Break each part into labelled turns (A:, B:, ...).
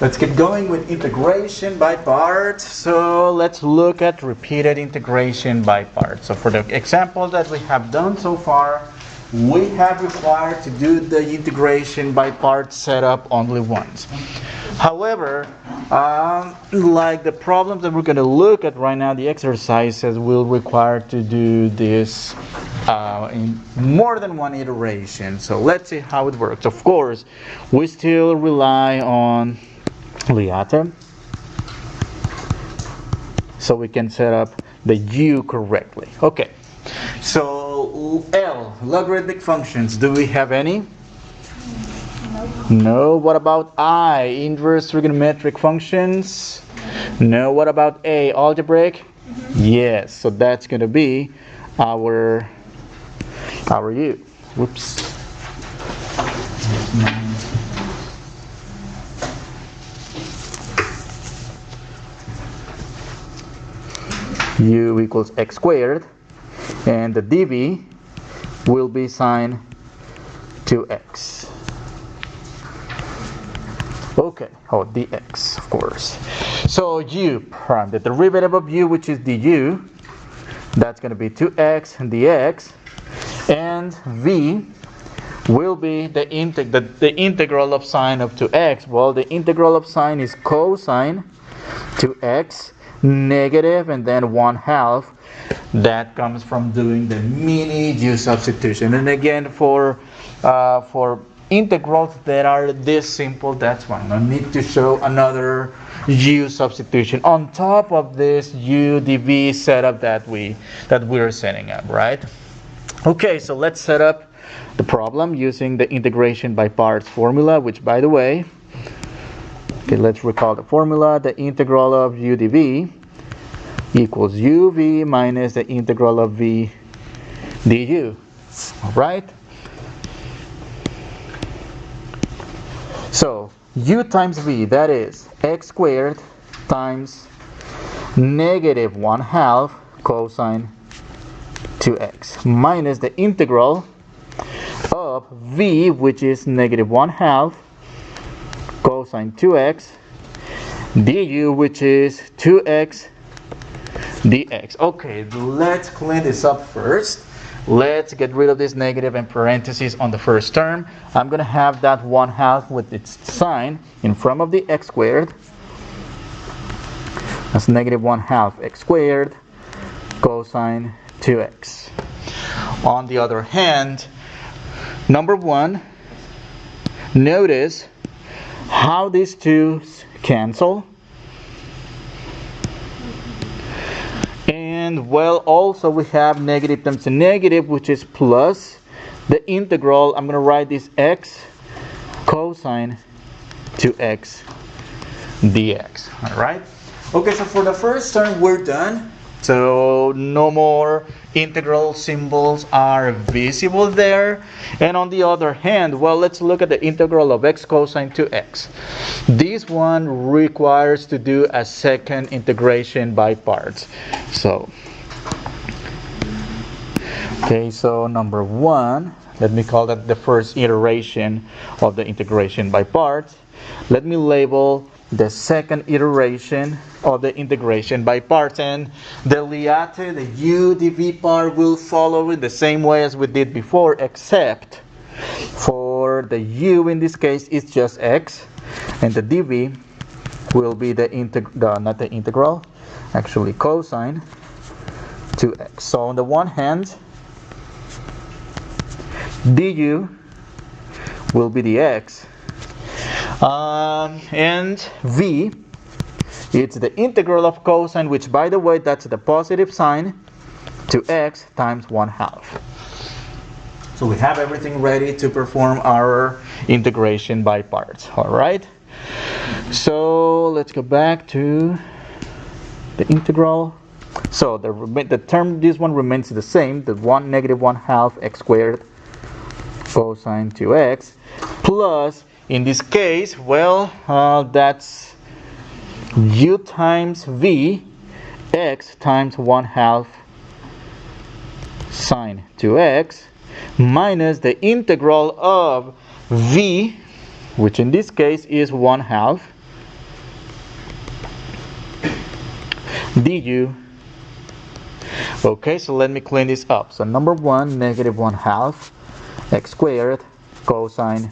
A: Let's get going with integration by parts. So let's look at repeated integration by parts. So for the example that we have done so far, we have required to do the integration by parts setup only once. However, like the problems that we're going to look at right now, the exercises will require to do this in more than one iteration. So let's see how it works. Of course, we still rely on Lyato, so we can set up the U correctly. Okay, so L, logarithmic functions, do we have any? No. What about I, inverse trigonometric functions? No. What about A, algebraic? Yes, so that's going to be our U. Whoops. U equals x squared, and the dv will be sine 2x. Okay, dx, of course. So u prime, the derivative of u, which is du, that's going to be 2x dx, and v will be the integral of sine of 2x. Well, the integral of sine is cosine 2x negative and then 1/2. That comes from doing the mini u substitution. And again, for integrals that are this simple, that's fine. No need to show another u substitution on top of this u dv setup that we're setting up, right? Okay, so let's set up the problem using the integration by parts formula, which, by the way, okay, let's recall the formula. The integral of u dv equals uv minus the integral of v du. All right? So u times v, that is x squared times negative 1/2 cosine 2x minus the integral of v, which is negative 1/2 cosine 2x du, which is 2x dx. Okay, let's clean this up first. Let's get rid of this negative and parentheses on the first term. I'm going to have that 1/2 with its sign in front of the x squared. That's negative 1/2 x squared cosine 2x. On the other hand, number one, notice how these two cancel. And well, also we have negative times a negative, which is plus the integral. I'm going to write this x cosine 2x dx. All right. Okay, so for the first term, we're done. So no more integral symbols are visible there. And on the other hand, well, let's look at the integral of x cosine 2x. This one requires to do a second integration by parts. So, okay, so number one, let me call that the first iteration of the integration by parts. Let me label the second iteration of the integration by parts, and the Lyato, the u dv part, will follow it the same way as we did before, except for the u in this case is just x, and the dv will be not the integral, actually cosine 2x. So on the one hand, du will be the x, and v, it's the integral of cosine, which, by the way, that's the positive sign, to x times 1/2. So we have everything ready to perform our integration by parts. All right. So let's go back to the integral. So the term, this one remains the same, the negative 1/2 x squared cosine 2x, plus, in this case, well, that's u times v, x times 1/2 sine 2x, minus the integral of v, which in this case is 1/2 du. Okay, so let me clean this up. So number 1, negative 1/2 x squared cosine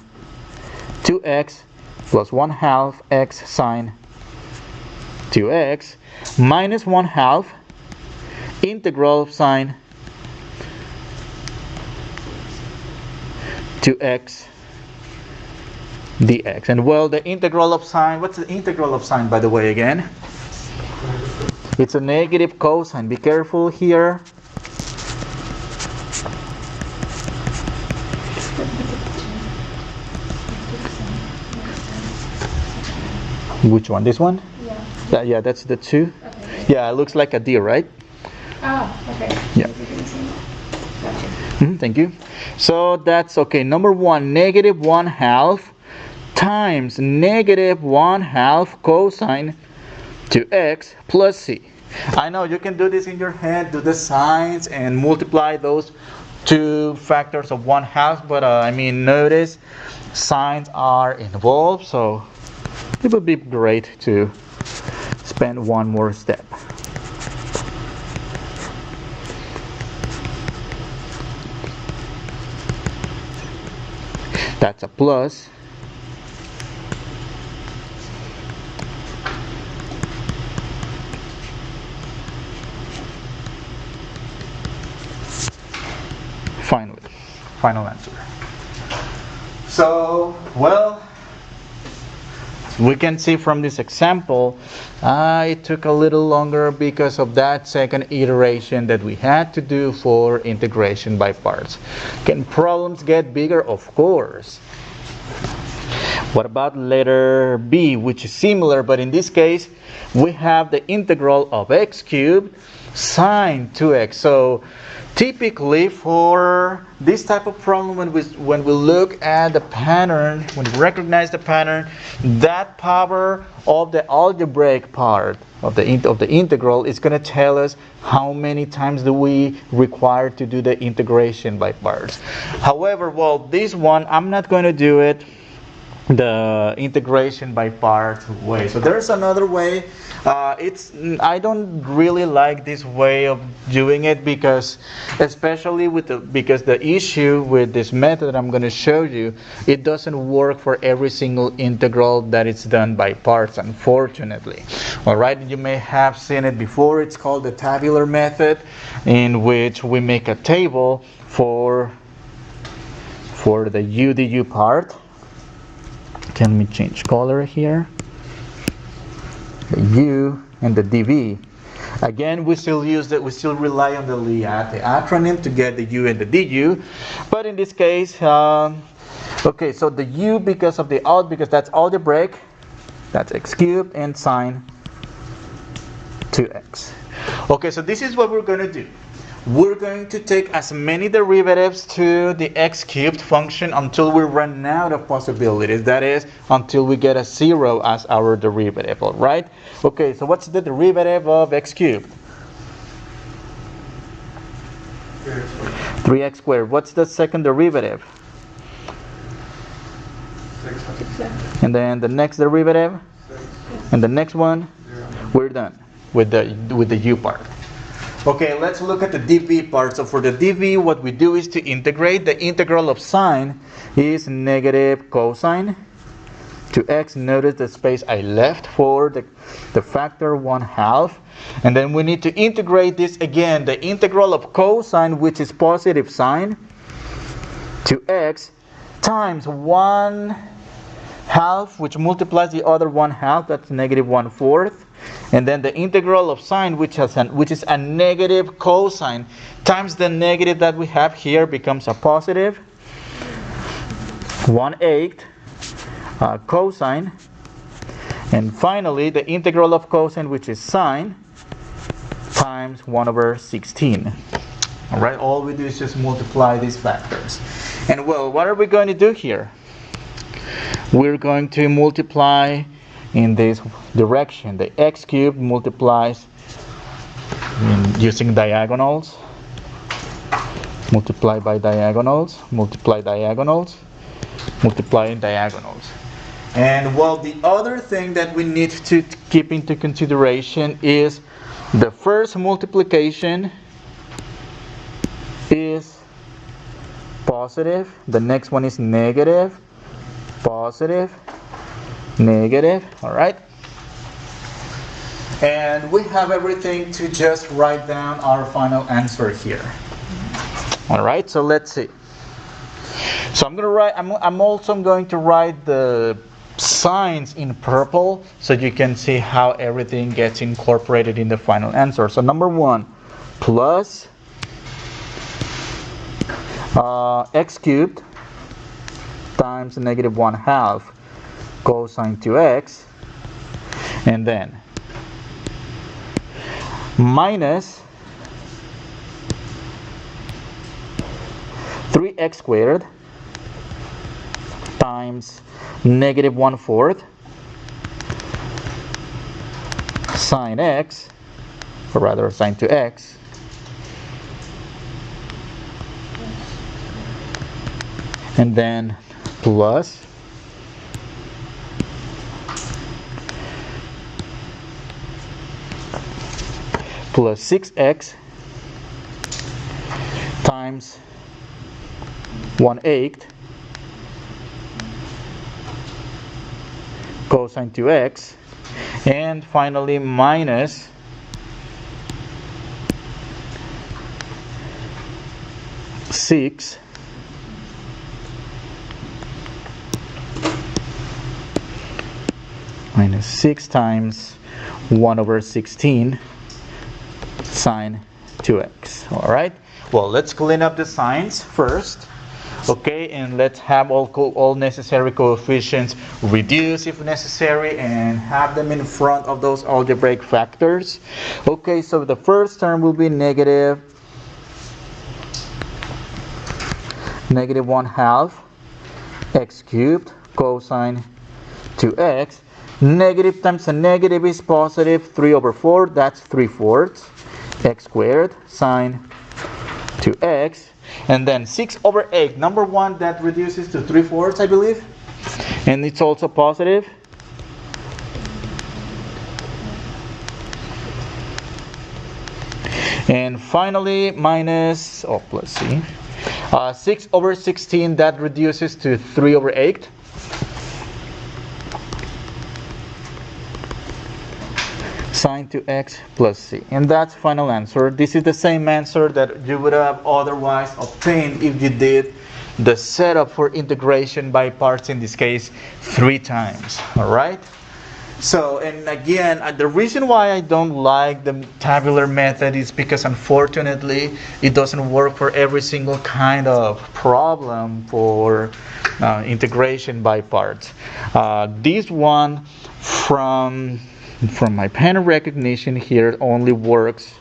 A: 2x plus 1/2 x sine 2x minus 1/2 integral of sine 2x dx. And well, the integral of sine, what's the integral of sine, by the way, again? It's a negative cosine. Be careful here. Which one? This one? Yeah. Yeah, that's the 2. Okay. Yeah, it looks like a D, right?
B: Okay.
A: Yeah.
B: Gotcha.
A: Thank you. So that's okay. Number 1, negative 1/2 times negative 1/2 cosine 2x plus c. I know you can do this in your head, do the signs and multiply those two factors of 1/2, but I mean, notice signs are involved, so it would be great to spend one more step. That's a plus. Finally, final answer. So, well, we can see from this example, it took a little longer because of that second iteration that we had to do for integration by parts. Can problems get bigger? Of course. What about letter B, which is similar, but in this case, we have the integral of x cubed sine 2x. So typically for this type of problem, when we look at the pattern, when we recognize the pattern, that power of the algebraic part of the integral is going to tell us how many times do we require to do the integration by parts. However, well, this one, I'm not going to do it the integration by parts way. So there's another way. I don't really like this way of doing it because, especially because the issue with this method I'm going to show you, it doesn't work for every single integral that is done by parts, unfortunately. All right, you may have seen it before. It's called the tabular method, in which we make a table for the u du part. Can we change color here? The u and the dv. Again, we still rely on the acronym to get the u and the du. But in this case, okay, so the u because that's algebraic, that's x cubed and sine 2x. Okay, so this is what we're going to do. We're going to take as many derivatives to the x cubed function until we run out of possibilities. That is, until we get a 0 as our derivative, all right? Okay, so what's the derivative of x cubed? 3x squared. What's the second derivative?
B: 6.
A: And then the next derivative?
B: 6.
A: And the next one?
B: 0.
A: We're done with the u part. Okay, let's look at the dv part. So for the dv, what we do is to integrate. The integral of sine is negative cosine to x. Notice the space I left for the factor 1/2. And then we need to integrate this again. The integral of cosine, which is positive sine, to x times 1/2, which multiplies the other 1/2. That's negative 1/4. And then the integral of sine, which is a negative cosine, times the negative that we have here becomes a positive 1/8 cosine. And finally, the integral of cosine, which is sine, times 1/16. All right, all we do is just multiply these factors. And well, what are we going to do here? We're going to multiply in this direction. The x cubed multiplies using diagonals. Multiply by diagonals, multiply diagonals, multiply in diagonals. And well, the other thing that we need to keep into consideration is the first multiplication is positive, the next one is negative, positive, negative. All right, and we have everything to just write down our final answer here. All right, so let's see. So I'm also going to write the signs in purple so you can see how everything gets incorporated in the final answer. So number 1, plus x cubed times negative 1/2 cosine 2x, and then minus 3x squared times negative 1/4 sine x, or rather sine 2x, and then plus 6x times 1/8 cosine 2x, and finally minus six times 1/16 sine 2x. All right, well, let's clean up the signs first. Okay, and let's have all necessary coefficients reduced if necessary and have them in front of those algebraic factors. Okay, so the first term will be negative 1/2 x cubed cosine 2x. Negative times a negative is positive, 3/4, that's 3/4 x squared sine 2x. And then 6/8, number 1, that reduces to 3/4, I believe, and it's also positive. And finally minus, let's see, 6/16, that reduces to 3/8. Sine 2x plus c, and that's final answer. This is the same answer that you would have otherwise obtained if you did the setup for integration by parts, in this case 3 times. All right, so, and again, the reason why I don't like the tabular method is because unfortunately it doesn't work for every single kind of problem for integration by parts. This one from my pattern recognition here only works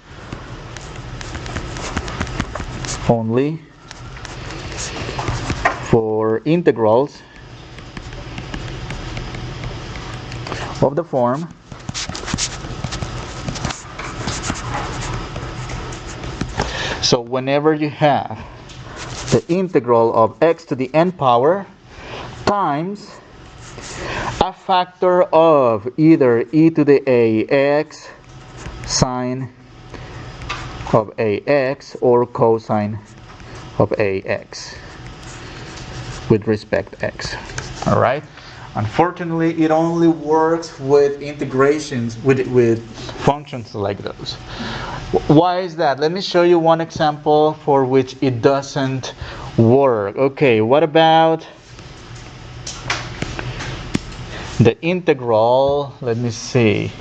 A: for integrals of the form so whenever you have the integral of x to the n power times a factor of either e to the ax sine of ax or cosine of ax with respect to x. All right, unfortunately it only works with integrations with functions like those. Why is that? Let me show you one example for which it doesn't work. Okay, what about the integral? Let me see.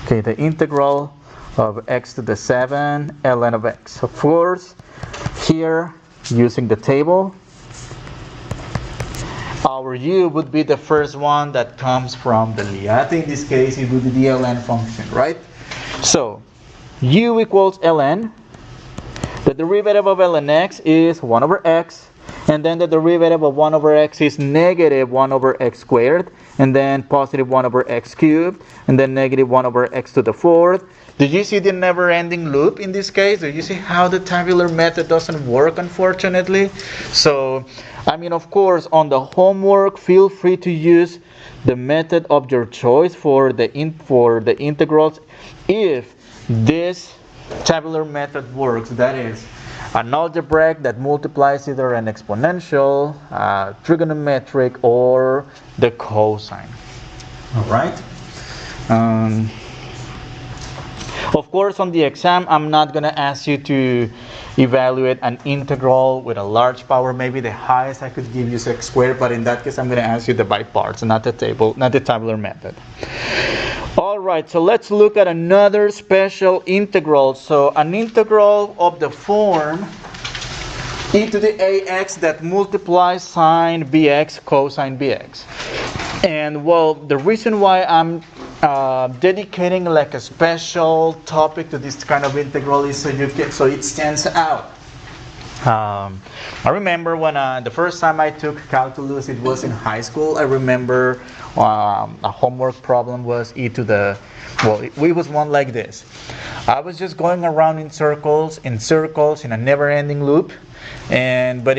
A: Okay, the integral of x to the 7 ln of x. Of course, here using the table, our u would be the first one that comes from the Liate. In this case, it would be the ln function, right? So u equals ln. The derivative of ln x is 1/x. And then the derivative of 1/x is negative 1/x squared, and then positive 1/x cubed, and then negative 1/x to the 4th. Did you see the never-ending loop in this case? Do you see how the tabular method doesn't work, unfortunately? So, I mean, of course, on the homework, feel free to use the method of your choice for the integrals if this tabular method works. That is, an algebraic that multiplies either an exponential, trigonometric, or the cosine. All right. Of course, on the exam, I'm not going to ask you to evaluate an integral with a large power. Maybe the highest I could give you is x squared, but in that case, I'm going to ask you the by parts, not the tabular method. All right, so let's look at another special integral. So an integral of the form e to the ax that multiplies sine bx cosine bx. And well, the reason why I'm dedicating like a special topic to this kind of integral is so it stands out. I remember when the first time I took calculus, it was in high school. I remember a homework problem was it was one like this. I was just going around in circles in a never-ending loop, but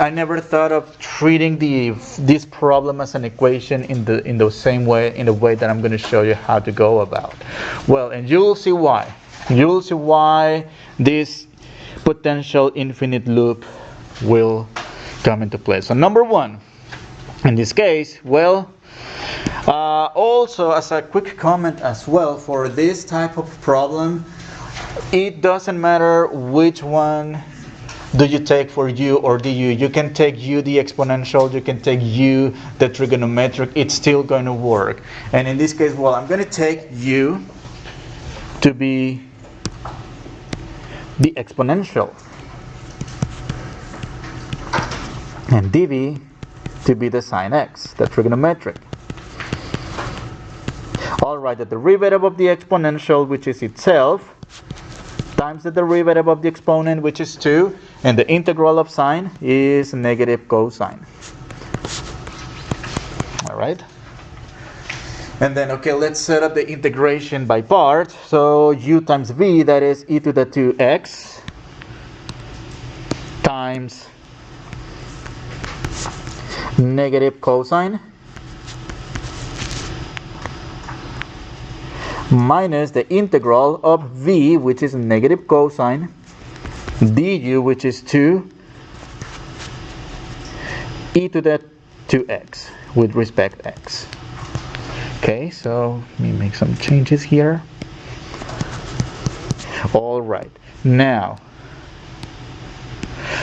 A: I never thought of treating this problem as an equation in the way that I'm going to show you how to go about. Well, and you'll see why. You'll see why this potential infinite loop will come into play. So number one, in this case, well, also as a quick comment as well, for this type of problem, it doesn't matter which one do you take for u or du. You can take u the exponential, you can take u the trigonometric, it's still going to work. And in this case, well, I'm going to take u to be the exponential and dv to be the sine x, the trigonometric. Alright, the derivative of the exponential, which is itself, times the derivative of the exponent, which is 2, and the integral of sine is negative cosine. Alright? And then, okay, let's set up the integration by parts. So u times v, that is e to the 2x, times negative cosine, minus the integral of v, which is negative cosine, du, which is 2 e to the 2x with respect x. Okay, so let me make some changes here. All right, now,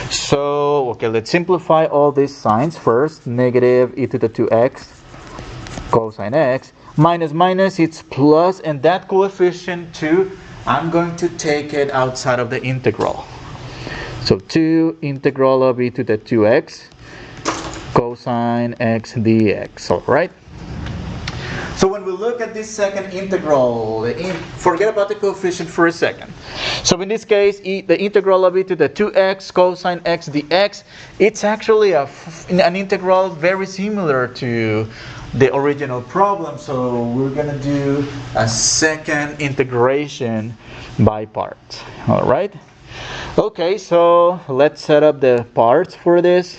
A: so okay, let's simplify all these signs first. Negative e to the 2x cosine x, minus minus, it's plus, and that coefficient 2, I'm going to take it outside of the integral. So 2 integral of e to the 2x cosine x dx. All right. So when we look at this second integral, forget about the coefficient for a second. So in this case, the integral of e to the 2x cosine x dx, it's actually an integral very similar to the original problem. So we're going to do a second integration by parts. All right. Okay, so let's set up the parts for this.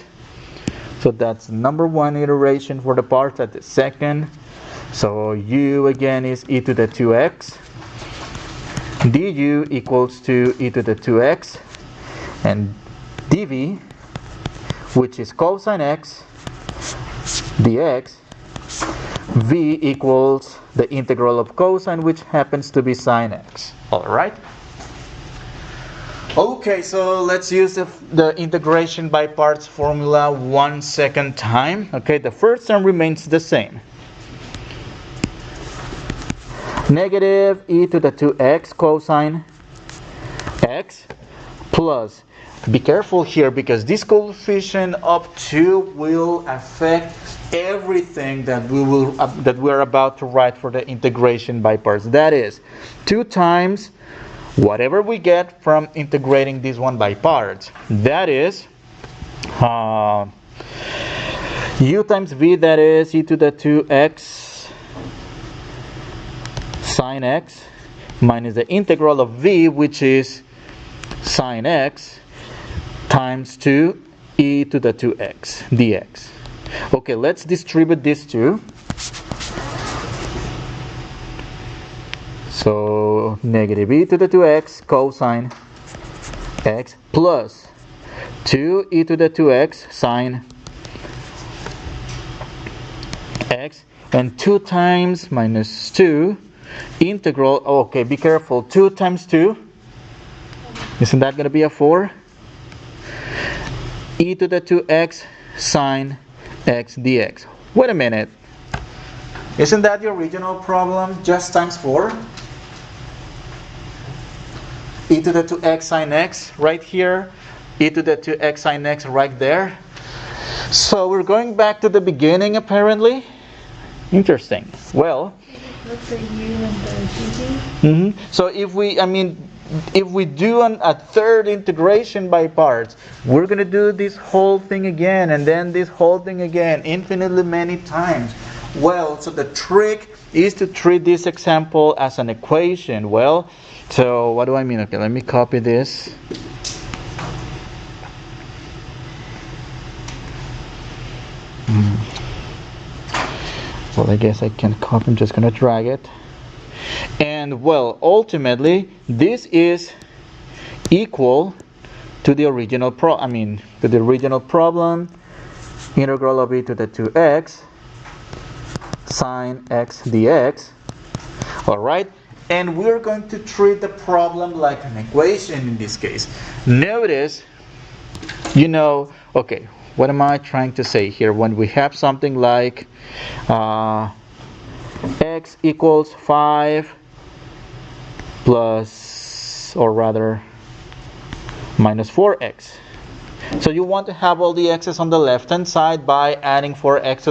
A: So that's number one iteration for the parts at the second. So u again is e to the 2x, du equals to e to the 2x, and dv, which is cosine x dx, v equals the integral of cosine, which happens to be sine x. All right. Okay, so let's use the integration by parts formula one second time. Okay, the first term remains the same. Negative e to the 2x cosine x plus, be careful here because this coefficient of 2 will affect everything that we're about to write for the integration by parts. That is 2 times whatever we get from integrating this one by parts. That is u times v, that is e to the 2x sine x, minus the integral of v, which is sine x, times 2 e to the 2x dx. Okay, let's distribute these two. So negative e to the 2x cosine x plus 2e to the 2x sine x, and 2 times minus 2 integral, okay, be careful, 2 times 2, isn't that going to be a 4? E to the 2x sine x dx. Wait a minute, isn't that the original problem, just times 4? E to the 2x sine x right here, e to the 2x sine x right there. So we're going back to the beginning apparently. Interesting. Well,
B: What's the U and the GG?
A: So if we do a third integration by parts, we're going to do this whole thing again and then this whole thing again infinitely many times. Well, so the trick is to treat this example as an equation. Well, so what do I mean? Okay, let me copy this. Well, I guess I can copy. I'm just going to drag it. And well, ultimately, this is equal to the original problem. Integral of e to the 2x sine x dx. All right. And we're going to treat the problem like an equation in this case. Notice, okay, what am I trying to say here? When we have something like x equals 5 plus, or rather, minus 4x. So you want to have all the x's on the left hand side by adding 4x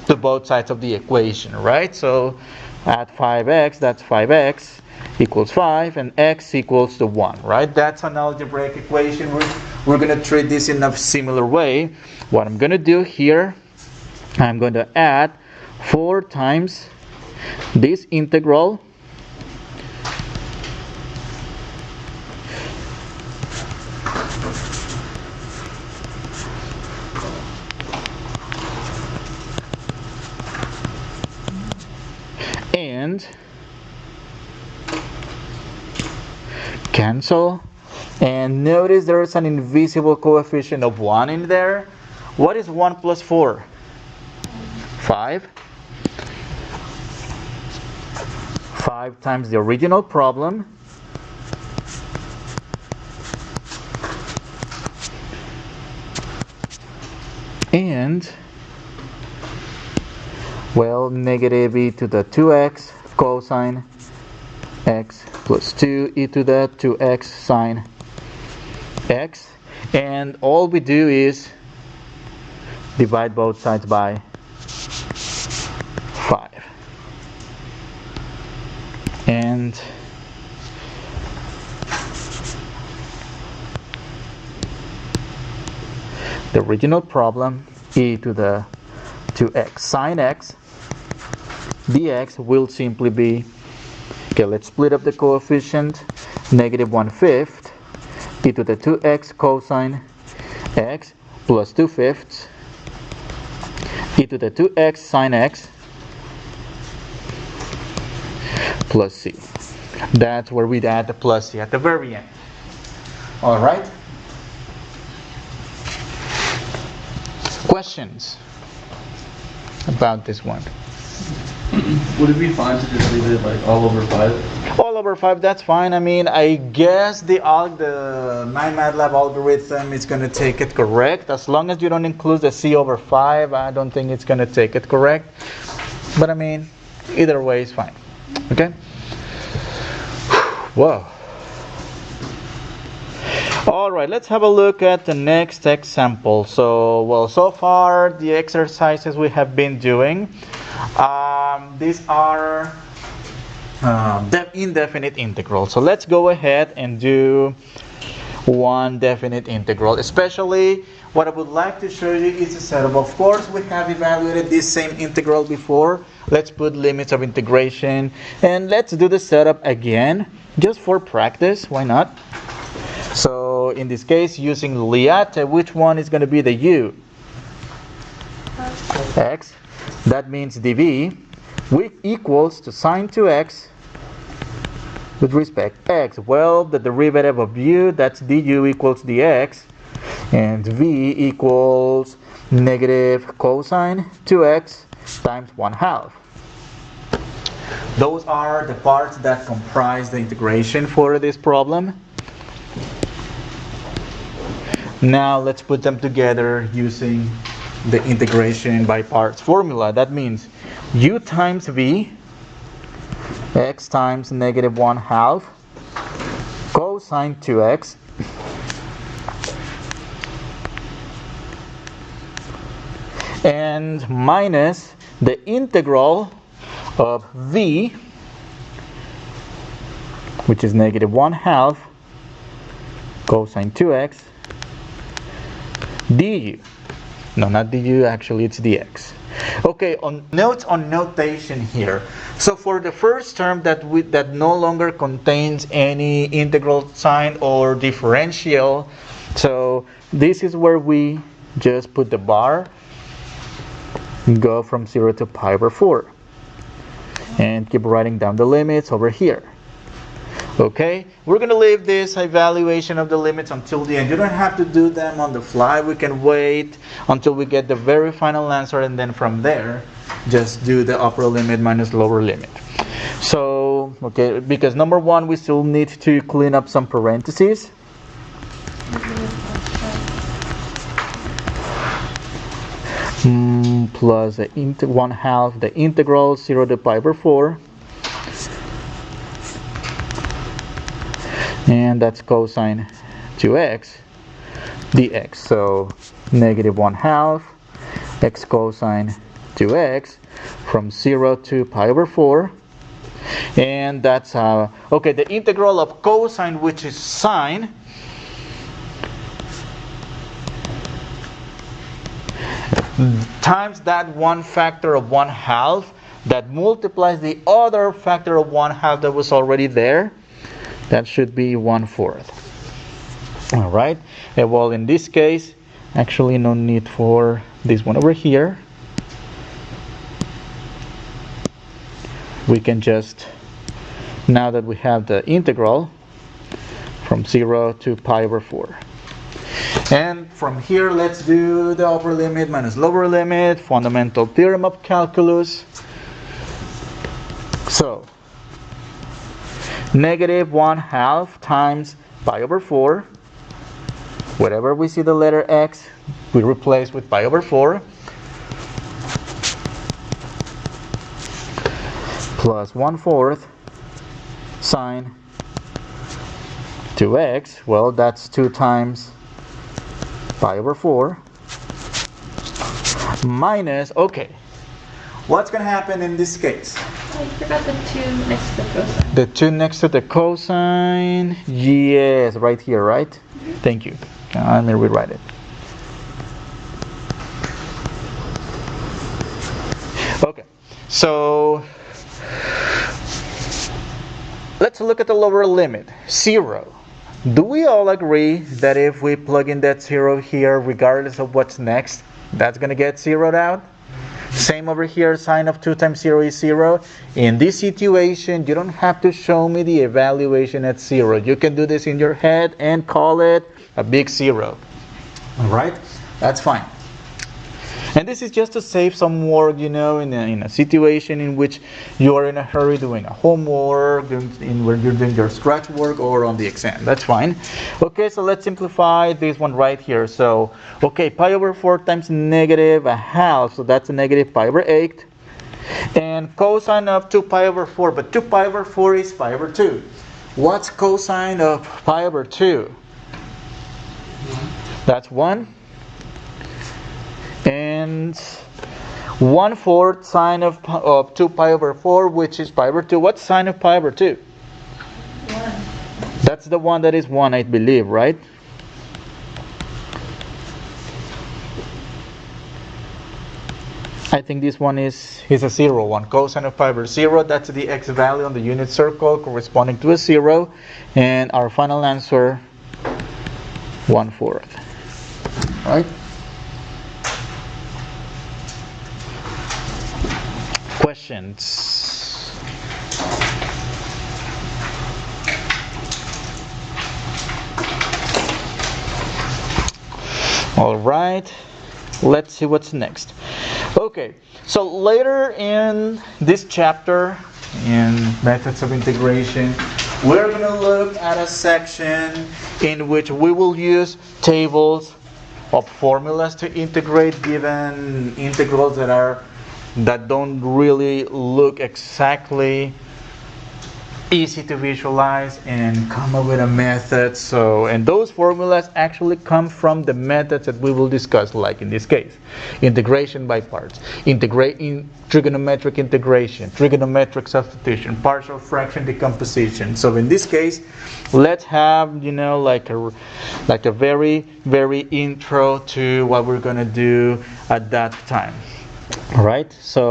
A: to both sides of the equation, right? So add 5x, that's 5x equals 5, and x equals to 1, right? That's an algebraic equation. We're going to treat this in a similar way. What I'm going to do here, I'm going to add 4 times this integral and cancel, and notice there is an invisible coefficient of 1 in there. What is 1 plus 4? 5. 5 times the original problem and, well, negative e to the 2x cosine x plus 2 e to the 2x sine x, and all we do is divide both sides by 5. And the original problem, e to the 2x sine x dx, will simply be, okay, let's split up the coefficient, negative 1/5 e to the 2x cosine x plus 2/5 e to the 2x sine x plus c. That's where we'd add the plus c at the very end. All right. Questions about this one?
C: Would it be fine to just leave it like all over 5?
A: All over 5, that's fine. I mean, I guess the MyMathLab algorithm is going to take it correct. As long as you don't include the c over 5, I don't think it's going to take it correct. But I mean, either way is fine. Okay? Whoa. Alright, let's have a look at the next example. So, well, so far the exercises we have been doing, these are indefinite integrals. So let's go ahead and do one definite integral. Especially what I would like to show you is a setup. Of course, we have evaluated this same integral before. Let's put limits of integration and let's do the setup again just for practice. Why not? So in this case, using Liate, which one is going to be the u? X. That means dv equals to sine 2x with respect x? Well, the derivative of u, that's du equals dx, and v equals negative cosine 2x times 1/2. Those are the parts that comprise the integration for this problem. Now let's put them together using the integration by parts formula. That means u times v, x times negative 1/2 cosine 2x and minus the integral of v, which is negative 1/2 cosine 2x du. No, not du, actually it's dx. Okay, on notes on notation here. So for the first term that no longer contains any integral sign or differential, so this is where we just put the bar, go from 0 to pi over 4, and keep writing down the limits over here. Okay, we're going to leave this evaluation of the limits until the end. You don't have to do them on the fly. We can wait until we get the very final answer, and then from there just do the upper limit minus lower limit. So, okay, because number one, we still need to clean up some parentheses. Plus the 1/2 the integral 0 to pi over 4, and that's cosine 2x dx. So negative 1/2 x cosine 2x from 0 to pi over 4, and that's okay, the integral of cosine, which is sine, times that one factor of 1/2 that multiplies the other factor of 1/2 that was already there. That should be 1/4. All right. Well, in this case, actually no need for this one over here. We can just, now that we have the integral from 0 to pi over 4. And from here, let's do the upper limit minus lower limit, fundamental theorem of calculus. So, negative 1/2 times pi over 4. Wherever we see the letter x, we replace with pi over 4. Plus 1/4 sine 2x. Well, that's 2 times pi over 4. Minus, okay, what's going to happen in this case?
B: I forgot the 2 next to the cosine.
A: The 2 next to the cosine, yes, right here, right? Mm-hmm. Thank you. Let me rewrite it. Okay, so let's look at the lower limit, 0. Do we all agree that if we plug in that 0 here, regardless of what's next, that's going to get zeroed out? Same over here, sine of 2 times 0 is 0. In this situation, you don't have to show me the evaluation at 0. You can do this in your head and call it a big 0. Alright? That's fine. And this is just to save some work, you know, in a situation in which you are in a hurry doing a homework, where you're doing your scratch work, or on the exam. That's fine. Okay, so let's simplify this one right here. So, okay, pi over 4 times negative 1/2, so that's a negative pi over 8. And cosine of 2 pi over 4, but 2 pi over 4 is pi over 2. What's cosine of pi over 2? That's 1. And 1/4 sine of 2 pi over 4, which is pi over 2. What's sine of pi over 2?
B: 1.
A: That's the one that is 1, I believe, right? I think this one is a 0 one. Cosine of pi over 0, that's the x value on the unit circle corresponding to a 0. And our final answer, 1/4. Right? Questions? All right, let's see what's next. Okay, so later in this chapter, in methods of integration, we're going to look at a section in which we will use tables of formulas to integrate given integrals that don't really look exactly easy to visualize, and come up with a method. And those formulas actually come from the methods that we will discuss, like in this case, integration by parts, trigonometric integration, trigonometric substitution, partial fraction decomposition. So in this case, let's have like a very very intro to what we're gonna do at that time. All right, so